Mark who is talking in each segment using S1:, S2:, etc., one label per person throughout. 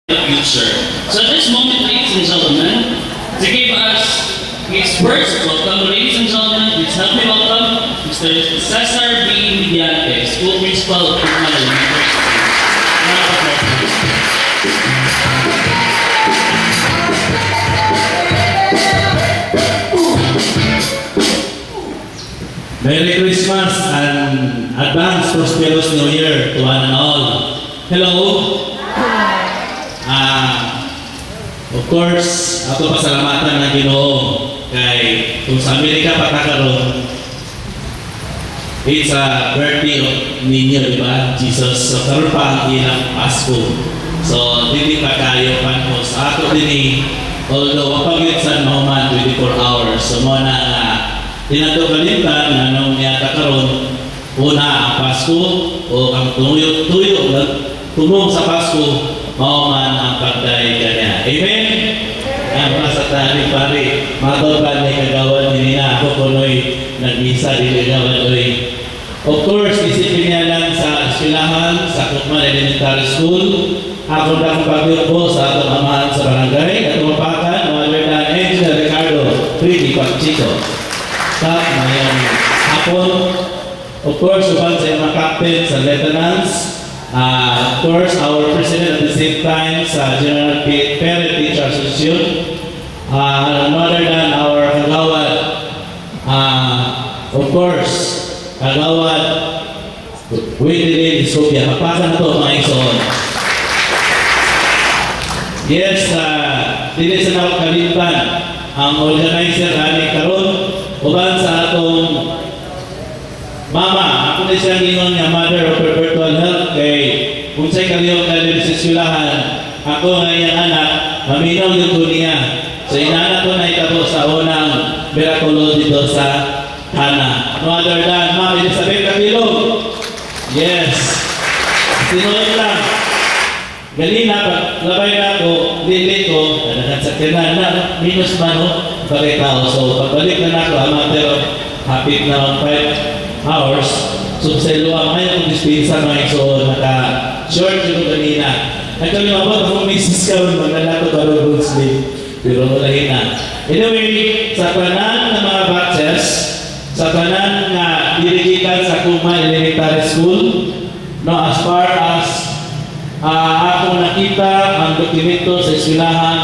S1: future. So at this moment, ladies and gentlemen, to give us his words of welcome, ladies and gentlemen, please help me welcome Mr. Cesar B. Mediante, School Principal of Pugma University.
S2: Merry Christmas and advance prosperous New Year to one and all. Hello. Of course, ako pasalamatan ng Ginoo kay kung sa Amerika patakaroon, it's a birthday of ninyo, di ba? Jesus. So karoon pa ang ilang Pasko. So hindi pa kayo panho sa ato din although mapagit sa mahuman 24 hours. So muna nga tinato kalimtan na nung niyata karon una ang Pasko o ang tuyo tumong sa Pasko mahuman ang pagday kanya. Amen? Ang masa tani pare matoban ni kagawan ni na ako kunoy nag-isa di kagawan oy. Of course, isipin niya lang sa eskwelahan sa Pugma Elementary School. Ako na kong pagbiyo sa atong amahan sa barangay at umapakan Mother Dan Angel Ricardo Pretty Pagchico. Sa mayang hapon, of course, uban sa mga captains and lieutenants, of course, our president at the same time sa General Parent Teacher Association, Mother Dan, our kagawad, of course, kagawad, Winnie Iskopia, kapasan na ito mga isoon. Yes, dili sa nakakalimtan ang organizer ani karon uban sa atong mama. Ako na siyang ingon nga mother of perpetual health kay kung sa'y kaliyo ka din sa eskwelahan, ako nga iyang anak, maminaw yung niya. So inaanak ko na itabo sa unang miraculo dito sa Hana. Mother Dan, Ma'am Elizabeth Capilo. Yes. Sinunod lang. Galina, paglabay na ako, lili ko, nagkaksakinan na, minus man o, bakit tao. So, pagbalik na ako, amateur, hapit na 5 hours. So, sa iluwa, may akong dispensa mga iso, naka-short yung kanina. Nagkalimabot akong misis ka, maglalako ka rin sleep. Pero wala na. Anyway, sa kanan ng mga batches, sa kanan na dirigikan sa Pugma Elementary School, no, as far as ako nakita ang dokumento sa eskwelahan,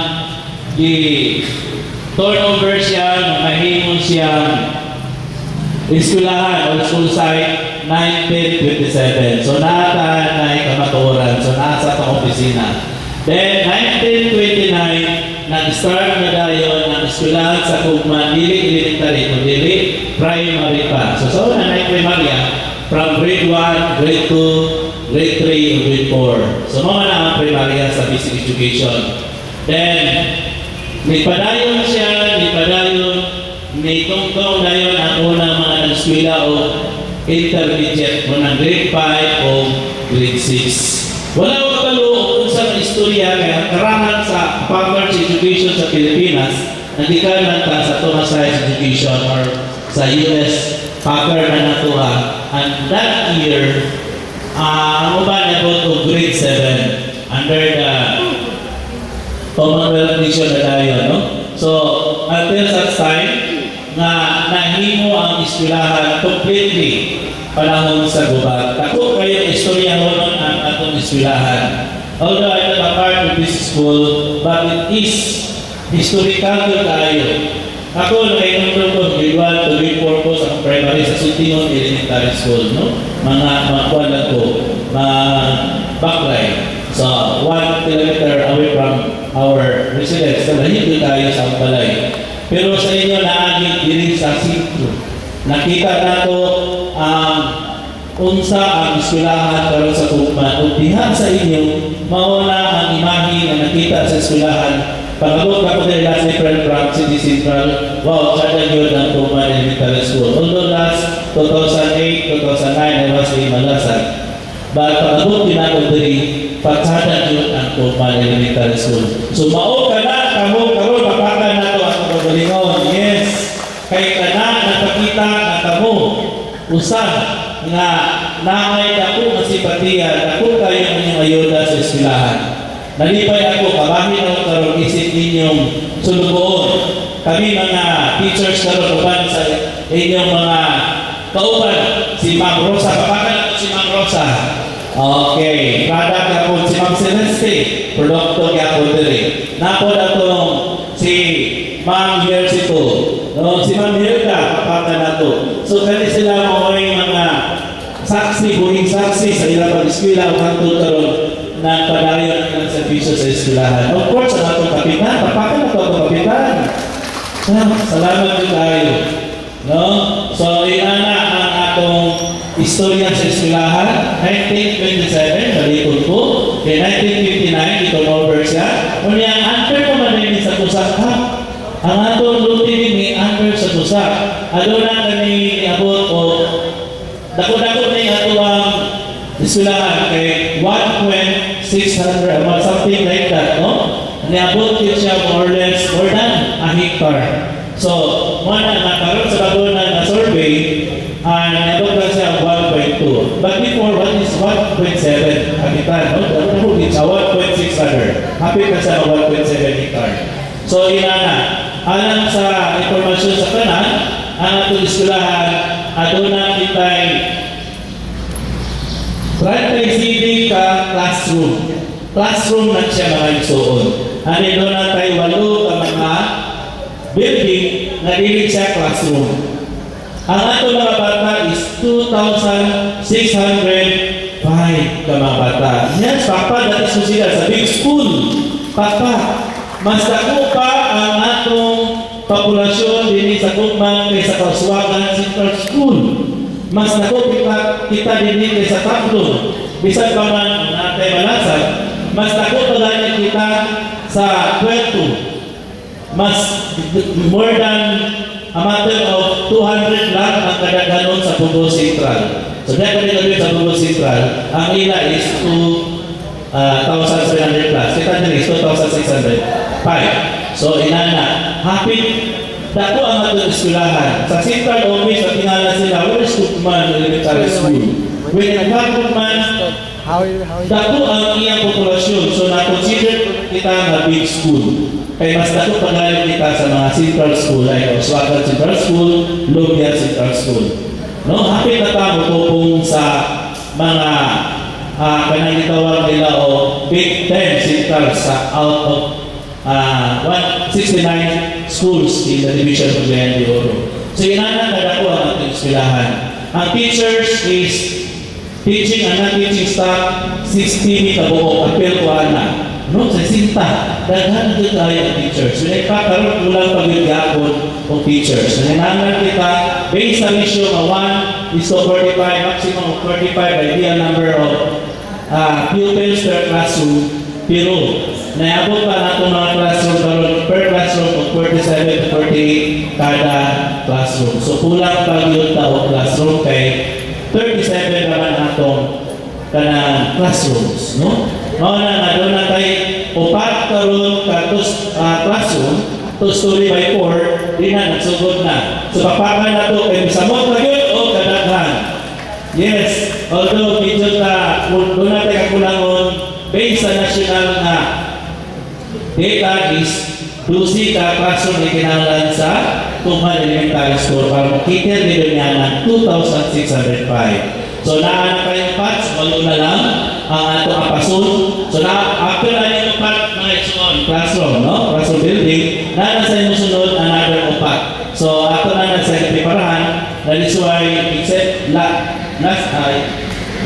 S2: turnover siya, mahimon siyang eskwelahan o school site 1927. So nata na kamatuoran. So nasa sa opisina. Then 1929 nag-start na dayon ang eskwelahan sa Pugma, dili elementary o dili primary pa. So sa una na primary from grade 1, grade 2, grade 3, o grade 4. So mga na ang primarya sa basic education. Then may padayon siya, may tungtong dayon ang unang mga nag-eskwela o intermediate mo ng grade 5 o grade 6. Wala ko talo kung sa istorya kaya karangan sa public education sa Pilipinas, nagikalan ta sa Thomas High Education or sa US Packer na natuha. And that year, ang uban na po grade 7 under the Commonwealth Nation na tayo, no? So, until such time, na nahimo ang eskwelahan completely panahon sa gubat. Ako kayo istorya honon ang atong eskwelahan. Although I'm not a part of this school, but it is historical tayo. Ako nakainom ko grade 1 to grade 4 ko sa primary sa Sutingon Elementary School, no? Mga kuwan lang ko, backline. So, 1 kilometer away from our residence. So, nahito tayo sa Balay. Pero sa inyo, naaging diri sa sitio. Nakita na to unsa ang eskwelahan karon sa Pugma. Kung diha sa inyo, mauna ang imahe na nakita sa eskwelahan. Pagabot ako din last April from City Central, wow, sada yun ang Pugma Elementary School. Although last 2008, 2009, I was in Malasag. But pagabot din ako din, pagsada yun ang Pugma Elementary School. So mao ka na, karon mapakan na ito ang pagalingon. Yes, kay ka na nakakita na kamo, usap na namay dako nga simpatiya, dako kayo ang inyong ayuda sa eskwelahan. nalipay ako, kabahin ako karon isip ninyong sulugoon. Kami mga teachers karon uban sa inyong mga kauban, si Ma'am Rosa, papakan ako si Ma'am Rosa. Okay, product ako si Ma'am Celeste, produkto niya ako diri. Napod atong si Ma'am Yersito, no? Si Ma'am Hilda, papakan ako. So kani sila mga saksi, buhing saksi sa ilang pag-eskwela o hangtod karon na padayon ng servisyo sa eskwelahan. Of course, ang atong kapitan, papakan ako ang kapitan. Salamat din tayo. No? So, inana ang atong istorya sa eskwelahan. 1927, baliton ko. Kaya 1959, ito over siya. Kung yung answer ko man din sa tusak, ang atong routine ni answer sa tusak. Ano na kami niabot o dako-dako na yung atong eskwelahan kay 1.600, something like that, no? Niabot yun siya more or less, more than a hectare. So, muna nakaroon sa bago na survey, niabot lang siya 1.2. But before, what is 1.7 habitan, no? Dapat din siya 1.600. Hapit na siya 1.7 hectare. So, inana, alang sa informasyon sa kanan, ang atong eskwelahan, aduna kita'y front-facing ka classroom. Classroom na siya mga igsoon. Ano doon na tayo 8 ka mga building na dili siya classroom. Ang ato mga bata is 2,605 ka mga bata. Yes, Papa, dati so sila sa big school. Papa, mas dako pa ang atong populasyon din sa Gugman kaysa Kauswagan Central School. Mas dako kita din kaysa Taplon. Bisan pa man natay Malasag, mas dako pa ganyan kita sa Puerto. Mas more than a matter of 200 lang ang kadaghanon sa Pugo Central. So dahil kami sa Pugo Central, ang ila is 2,700 plus. Kita din is 2,605. So inana, hapit dako ang atong eskwelahan. Sa Central Office, at tingala sila, where is Gugman Elementary School? When Gugman, dako ang iyang populasyon. So na-consider kita na big school. Kaya mas dako pagayon kita sa mga Central School, like Oswagan Central School, Lubian Central School. No, hapit na tamo pupong sa mga kanang itawag nila o Big 10 Central sa out of 169 schools in the division of Leon de Oro. So inana kada ko ang ating eskwelahan. Ang teachers is teaching and non-teaching staff 60 kabuok apel ko ana. No, sa sinta, daghan dito tayo ang teachers. So, karon kulang pag-yapon ng teachers. Nanangan kita, based sa ratio ng 1 is to 45, maximum of 45 ideal number of pupils per classroom. Pero, naabot pa natin mga classroom karon per classroom of 47 to 48 kada classroom. So, kulang pag-yun tao classroom kay 37 naman atong kanang classrooms, no? Mauna na doon na tayo upat karoon katos classroom, 2 story by 4, di na nagsugod na. So papakan na ito, kaya samot na yun o kadaghan. Yes, although medyo doon na tayo kakulangon, based sa national na data is 12 ka classroom na kinahanglan sa Tuman Elementary School para makikita nila niya ng 2,605. So naana kayong patch, walo na lang ang atong apasun. So after na yung pat mga igsoon, classroom, no? Classroom building, naana sa yung sunod another upat. So ato na nasa preparahan, that is why except last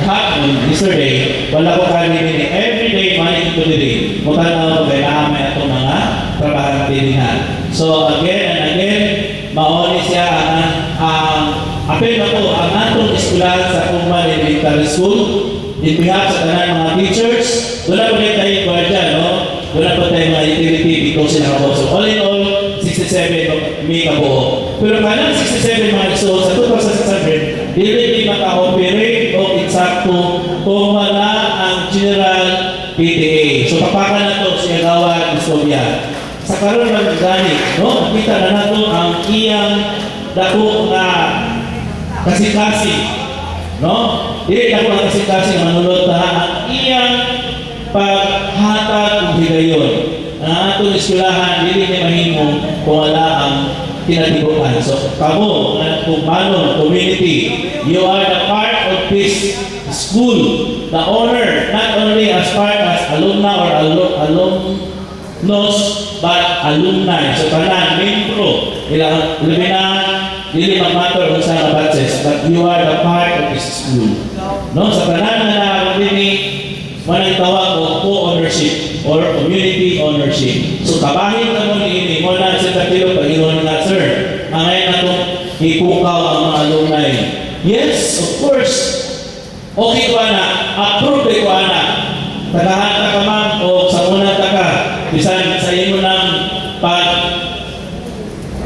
S2: hapon, yesterday, wala ko kami din every day, Monday to day. Mutanaw ko kay naamay atong mga trabahan tinihan. So again and again, maoni siya apel na po ang atong eskwelahan sa Gugman Elementary School. In behalf sa tanan mga teachers, wala po tayo guardian, no? Wala po tayo mga utility because sila kabuo. So all in all, 67 may kabuo. Pero kanang 67 mga igsoon sa 2,600, hindi maka-operate o eksakto kung wala ang general PTA. So papakan na ito siya gawa Gustavia. Sa karon lang gani, no? Kita na nato ang iyang dako na kasi-kasi, no? Dili dako ang kasi-kasi manulot na ang iyang paghatag ug higayon. Ang atong eskwelahan dili ni mahimo kung wala ang kinatibukan. So kamo kung paano community, you are the part of this school. The honor not only as part as alumna or alumnos but alumni. So tanan membro ilang luminan dili mag-matter kung sa batches, but you are the part of this school. No, sa tanan na dini manang tawag o co-ownership or community ownership. So kabahin na mo ni mo na sa tatilo pag-ingon nga sir. Angay na itong ipukaw ang mga alumni. Yes, of course. Okay ko na, approve ko na. Tagahan ka ka ma'am o sa una ka ka. Bisan sa imo ng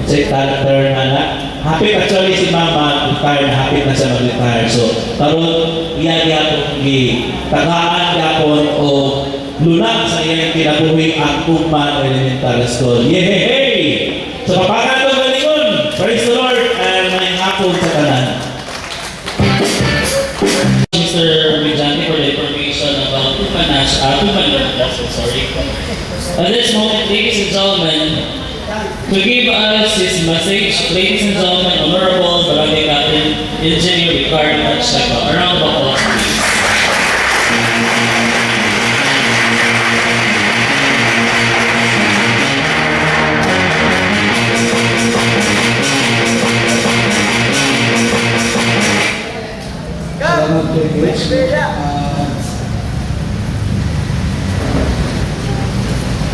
S2: character na. Happy actually si mama retire na, happy na siya mag-retire. So, karon iyan yapon tagahan yapon o lunak sa iyang kinabuhi ang Pugman Elementary School. Yay! So, papakan ko galingon. Praise the Lord and may hapon sa kanan.
S1: Mr. Mijani for the information about Pugman sorry. At this moment, ladies and gentlemen, to give us his message, ladies and gentlemen, Honorable Barangay Captain Engineer Ricardo Pacheco. A round of applause, please.
S3: Salamat kay Chris.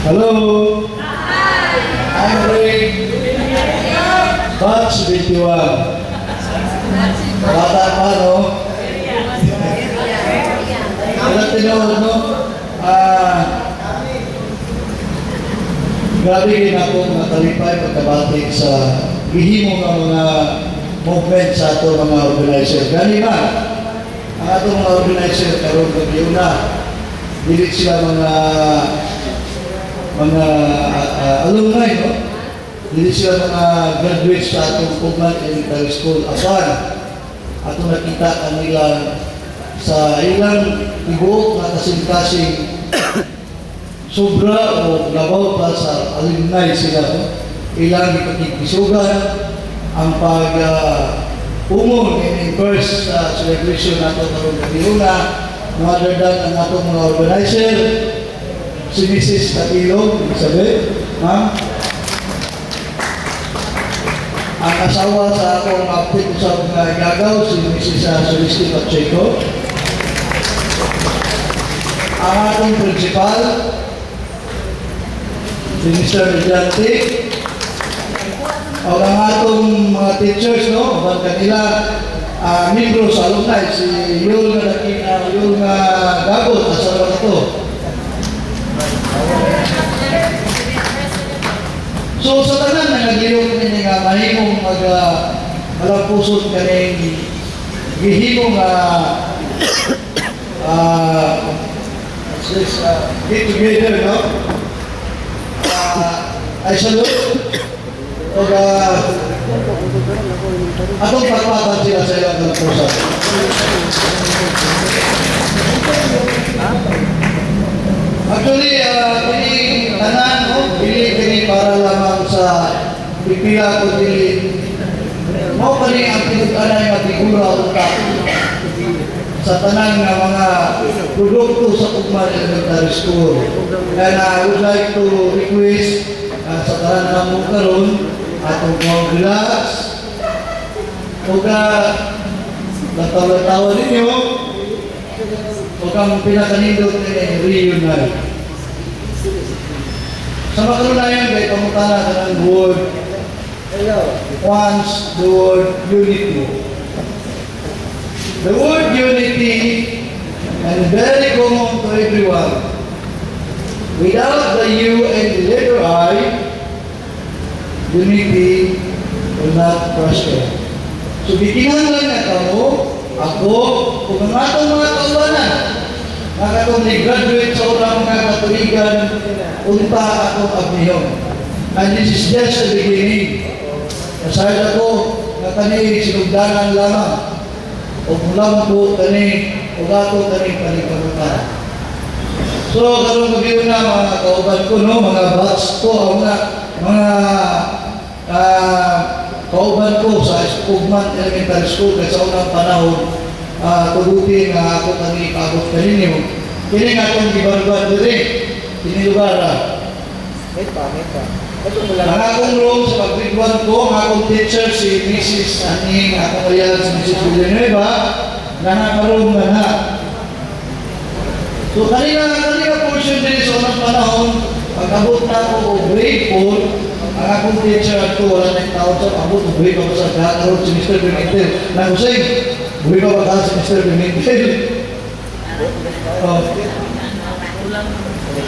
S3: Hello. I'm Ray. Batch 21. Bata pa, no? Ilang tinawag, no? Grabe rin ako matalipay pagkabatik sa gihimo ng mga movement sa ato mga organizer. Gani ba? Ang ato mga organizer karon kag una, dili sila mga alumni, no? Dili sila mga graduates sa atong Pugman Elementary School. Apan, ato nakita kanila sa ilang ibuok na kasing-kasing sobra o labaw pa sa alumni sila, no? Ilang ipagkikisugan ang pag-umon and encourage sa celebration nato karon kaniuna, other than ang atong mga organizer, si Mrs. Catilo, Elizabeth, ma'am. Ang asawa sa akong kapit sa mga gagaw, si Mrs. Celeste Pacheco. Ang atong principal, si Mr. Mediante. O ang atong mga teachers, no? Abang kanila, membro sa alumni, si Yul nga Gabot, asawa na to. So sa tanan na nagilong kini nga mahimong malampusot kaning gihimong get together, no? I salute o atong pagpatan sila sa ilang ng pusat. Actually, kini tanan, no? Kini para lamang sa pipila ko dili. Mo kani ang pinag-anay matigura utak sa tanan nga mga produkto sa Pugman Elementary School. And I would like to request sa tanan na mo karon atong mga relax o natawa-tawa ninyo o kang pinakanindot na reunite. Sa makalunayan, kay pamutana ka ng word once, the word unity. The word unity and very common to everyone. Without the U and the letter I, unity will not prosper. So bikinahanglan nga kamo, ako, kung ang atong mga kaubanan, nakatong ni-graduate sa urang mga katuligan, unta atong agnihon. And this is just the beginning. Kasaya ko, na kani sinugdanan lamang, o kulang po kani, o gato kani panikamutan. So So, karong gabi na mga kauban ko, no, mga batch ko, mga kauban ko sa Pugman Elementary School kaya sa unang panahon, tugutin nga ako kami ipabot ka ninyo. Kini nga itong gibarban diri, kini lugar. Ang akong room sa pag-grade 1 ko, ang akong teacher si Mrs. Aning, akong ayaw si Mrs. Villanueva, na nakaroon na na. So kanina portion din sa unang panahon, pag-abot na ako o grade 4, ang akong teacher at ko, wala na tao sa abot, buhay pa ba sa kakaroon si Mr. Pimentel. Nangusay, buhay pa ba si Mr. Pimentel?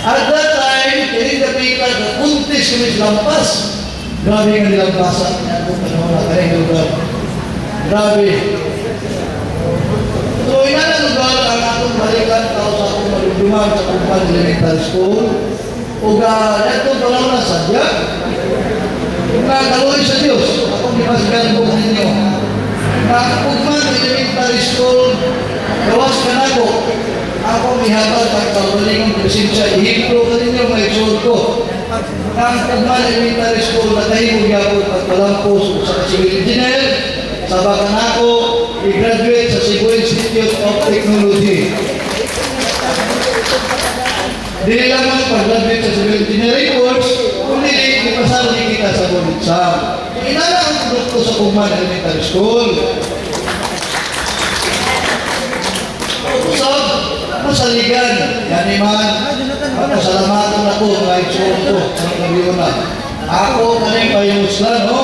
S3: At that time, kinig na pita, napuntis kami sa lampas. Grabe nga nilampasan niya kung panahon na kanyang lugar. Grabe. So, inanang lugar ang atong balikan tao sa akong malugduman sa Pugman Elementary School. O dito pala na sadya. Kaloy sa Diyos, akong ipasgan po ninyo. Pugman Elementary School, gawas ka na ko. Ako mihabag ang kawaling presensya. Ihipro ka ninyo mga iksod ko. Ang Pugman Elementary School na tayo magyapon at palampos sa civil engineer, sabakan ako, i-graduate sa Cebu Institute of Technology. Dili lamang pag-graduate sa civil engineering course, kundi ipasali kita sa board exam. Inala ang produkto sa Pugman Elementary School. Usap, masaligan, yan iman, pasalamatan ako, mga iksyon ko, sa kabiyo na. Ako, kaning payos lang, no?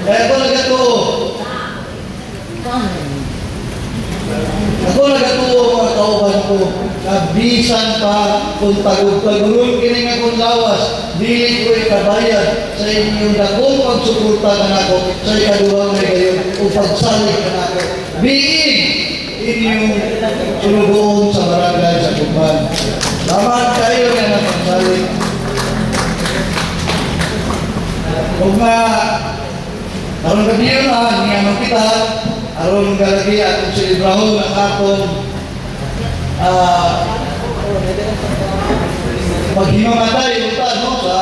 S3: Kaya ako nagato, mga kauban ko, kabisan pa kung tagog-tagulong kining akong lawas, dili ko ikabayad sa inyong dakong pagsuporta ka nako sa ikaduwang na gayon o pagsalig ka nako. Biig inyong sulubuon sa barangay sa Pugman. Laman kayo na ng pagsalig. Kung karon gabi yun niyaman kita, aron galagi atong silibrahon ang atong paghimamatay uta no sa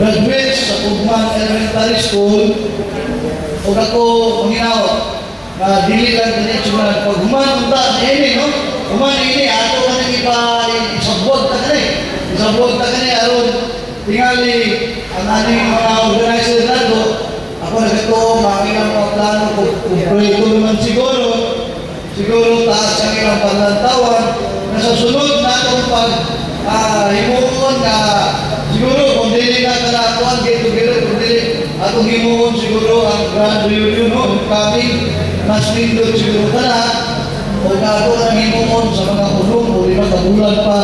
S3: graduate sa Pugman Elementary School. O ako manginawat na dili lang diretso na paghuman uta ini no human ini ato kanang isabot ta kani aron tingali ang aning mga organizer nato. Ako nagito makilang mga plano kung proyekto naman siguro taas ang ilang panlantawan na sa sunod na itong himuon na siguro kung dili na kalakuan get together kung dili atong himuon siguro ang grand reunion no coming mas lindot siguro ka na o gato ang himuon sa mga ulong o 5 kabulan pa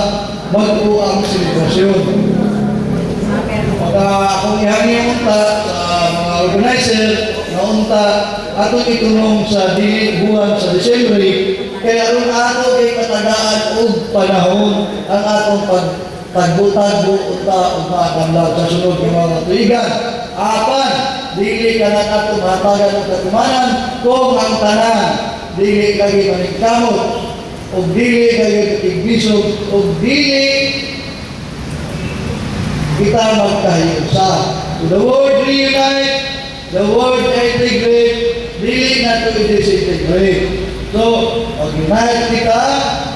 S3: bago ang selebrasyon. Akong ihangin unta sa mga organizer na unta atong itunong sa buwan sa Disyembre kaya aron ato kay katagaan og panahon ang atong pagbutag unta ug maadlaw sa sunod nga mga tuigan. Apan dili ka na ato mahatagan og katumanan kung ang tanan dili lagi maningkamot og dili kayo tigbisog og dili kita magkahiusa. So the word reunite, the word integrate, dili na ito i-disintegrate. So, mag-unite kita,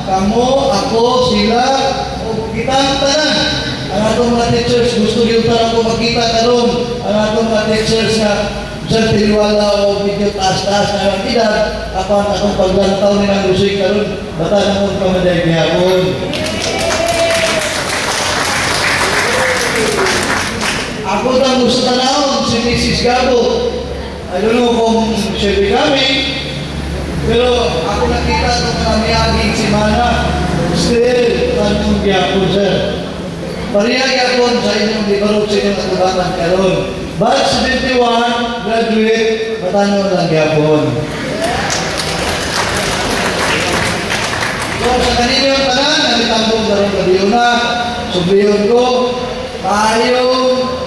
S3: kamo, ako, sila, o kitang tanan. Ang atong mga teachers, gusto nyo tanan ko makita karon. Ang atong mga teachers na sa tiniwala o medyo taas-taas na ang edad, apan atong paglantaw nilang lusig karon, bata naman pamaday gihapon. Ako lang gusto tanawag si Mrs. Gabo. I don't know kung siya becoming, pero ako nakita itong kamiyaging si Mana. Still, tanong gyapon sir. Pariya gyapon sa inyong libarog sa inyong atubatan karon. Batch 71, graduate, matanong lang gyapon. So, sa kaninyong tanan, nalitambong sa rin kabiyo na, subliyon ko, tayong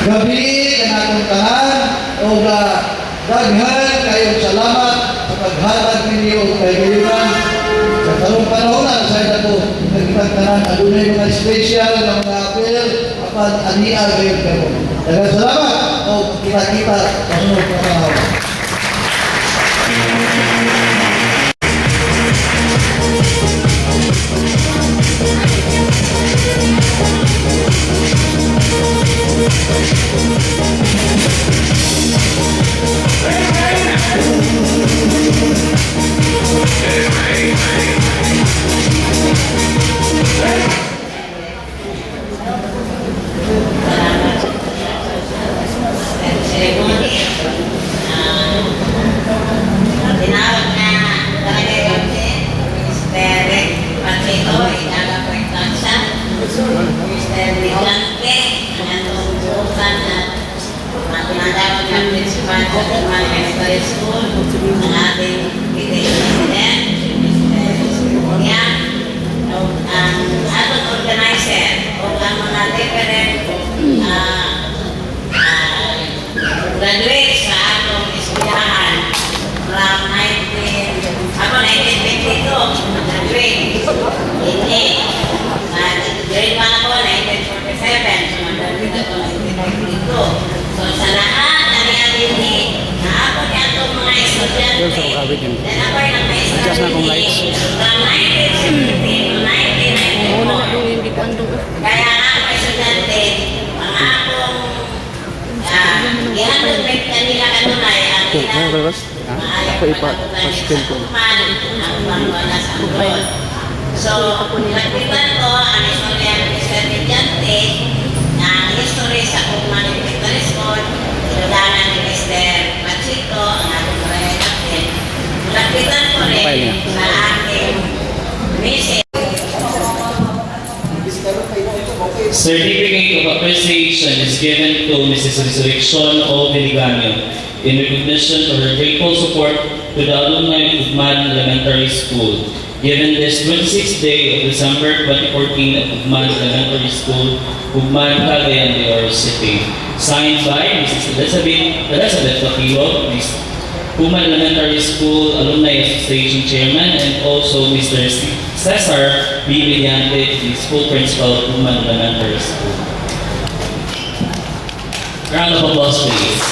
S3: gabi na atong tanan o daghan kayong salamat sa paghatag ninyo kay Gayunan Doon mga special na mga apel, apan ania gayon kamo. Daghang salamat. O kita-kita kasunod na panahon.
S4: Ceremony. Tinawag na talaga yung Mr. Patrico, inaga po yung tansa. Mr. Vigante, ang atong bukan at tinatawag na principal sa elementary school, ang ating president, Mr. Simonia, ang atong organizer, o ang mga different graduate sa atong eskwelahan from 1952, graduate in grade 1 ako, 1947, so mag-graduate ako 1952. So sa lahat, nari-alini, na ako niya itong mga estudyante, then ako ay nag-may-study from 1917 to 1994. Kaya nga ako estudyante, ang akong ihandog may kanila kanunay ang ilang
S5: Ako ipa-paskin ko.
S4: So, nagpitan ko ang istorya ng Mr. Vigante, ang history sa Pugman Elementary School, sinudanan ni Mr. Pachico, ang ating barangay captain. Nagpitan ko rin sa aking message.
S1: Certificate of Appreciation is given to Mrs. Resurrection O. Diliganio in recognition of her grateful support to the alumni of Ugman Elementary School. Given this 26th day of December 2014 at Ugman Elementary School, Ugman, Cagayan de Oro City. Signed by Mrs. Elizabeth Paquilo, Ugman Elementary School Alumni Association Chairman, and also Mr. Cesar B. Villante, the school principal of Ugman Elementary School. Round of applause, please.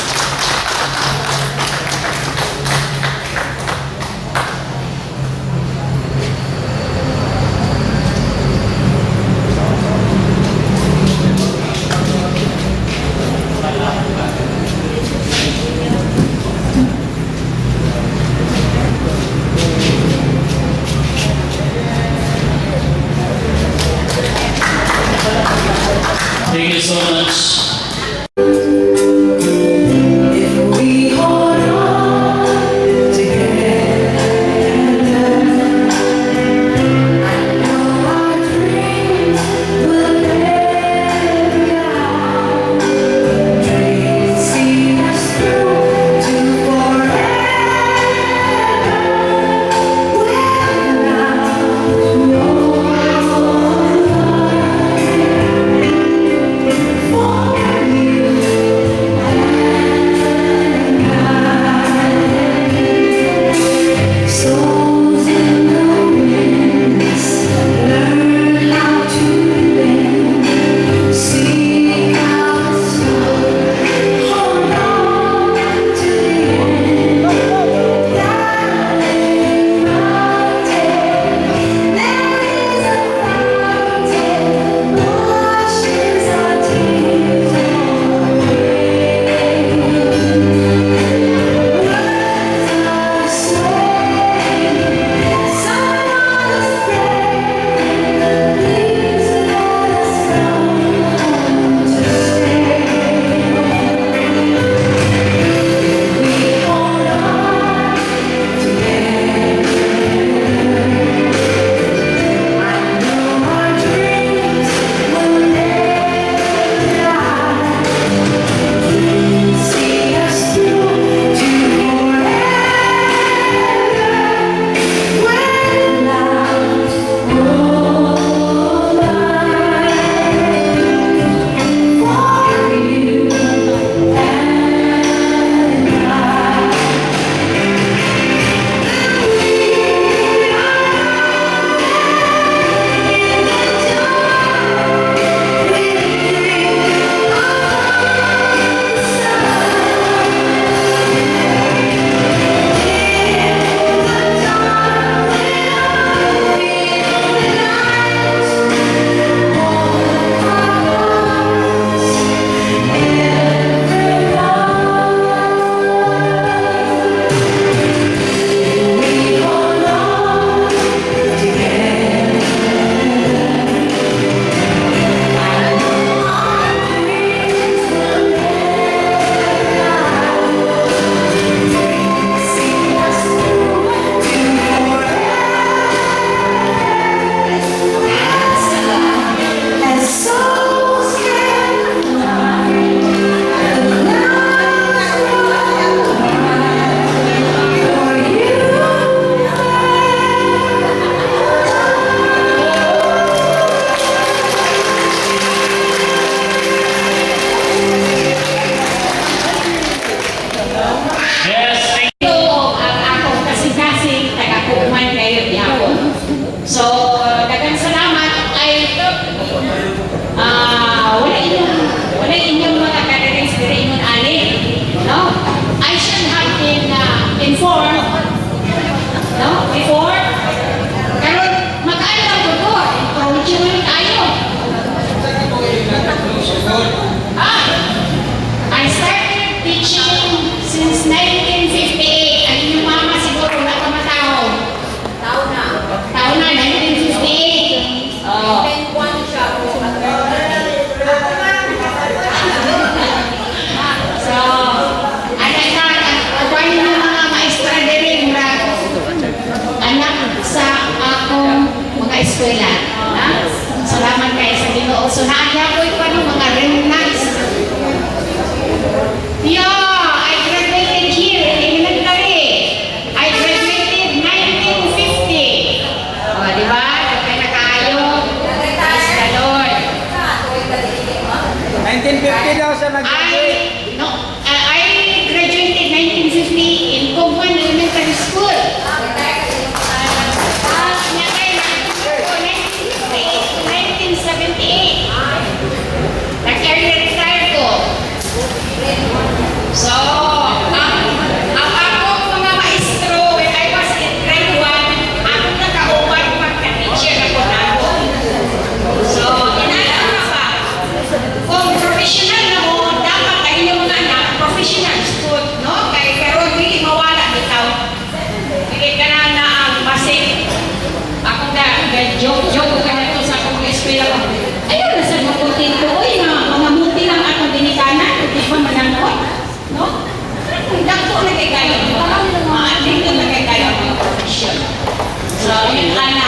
S1: Thank you so much.
S6: Oh eskwela. Ha? Salamat kayo sa Ginoo. So naaya ko pa ng mga remnants. Yeah, I graduated here in elementary. I graduated 1950. O, di ba? Kaya na kayo. Praise the Lord.
S5: 1950 daw siya nag-graduate.
S6: I graduated 1950 in Kogwan Elementary School. Tapos niya kayo, 1978. Nag-early retire ko. So, ang akong mga maestro, when I was in grade 1, akong nakaupan pagka-teacher ako na ako. So, inaalam pa. Kung professional na mo, dapat kayo yung mga anak, professional school, no? Kaya karoon, hindi mawala bitaw. Hindi ka na ang basig. Ako joke ka na ito sa akong eskwela ko. Ayun, nasa mga putin ko, uy, mga muti lang akong dinikanan, hindi pa manangkot, no? Dako na kay kayo, dito na kay kayo mga profesyon. So, yun ana,